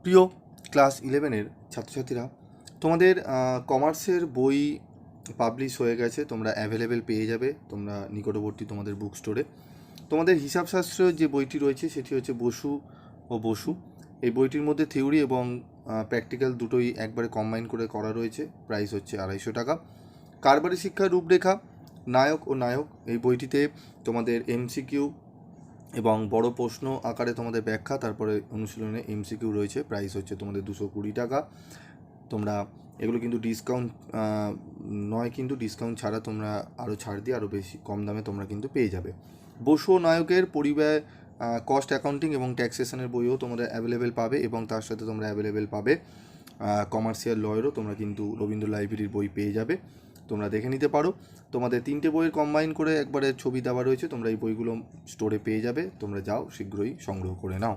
প্রিয় ক্লাস 11-এর ছাত্রছাত্রীরা, তোমাদের কমার্সের বই পাবলিশ হয়ে গেছে, তোমরা অ্যাভেলেবেল পেয়ে যাবে তোমরা নিকটবর্তী তোমাদের বুক স্টোরে। তোমাদের হিসাবশাস্ত্রের যে বইটি রয়েছে সেটি হচ্ছে বসু ও বসু। এই বইটির মধ্যে থিওরি এবং প্র্যাকটিক্যাল দুটোই একবারে কম্বাইন করে করা রয়েছে। প্রাইস হচ্ছে 250 টাকা। কারবারি শিক্ষার রূপরেখা, নায়ক ও নায়ক, এই বইটিতে তোমাদের এমসিকিউ এবং বড় প্রশ্ন আকারে তোমাদের ব্যাখ্যা, তারপরে অনুশীলনে এমসিকিউ রয়েছে। প্রাইস হচ্ছে তোমাদের 220 টাকা। তোমরা এগুলো কিন্তু ডিসকাউন্ট নয়, কিন্তু ডিসকাউন্ট ছাড়া তোমরা আরও ছাড় দিয়ে আরও বেশি কম দামে তোমরা কিন্তু পেয়ে যাবে। বসু ও নায়কের পরিব্যয়, কস্ট অ্যাকাউন্টিং এবং ট্যাক্সেশনের বইও তোমরা অ্যাভেলেবেল পাবে, এবং তার সাথে তোমরা অ্যাভেলেবেল পাবে কমার্শিয়াল লয়েরও তোমরা কিন্তু রবীন্দ্র লাইব্রেরির বই পেয়ে যাবে। তোমরা দেখে নিতে পারো। তোমাদের 3টে বইয়ের কম্বাইন করে একবারে ছবি দেওয়া রয়েছে, তোমরা এই বইগুলো স্টোরে পেয়ে যাবে। তোমরা যাও, শীঘ্রই সংগ্রহ করে নাও।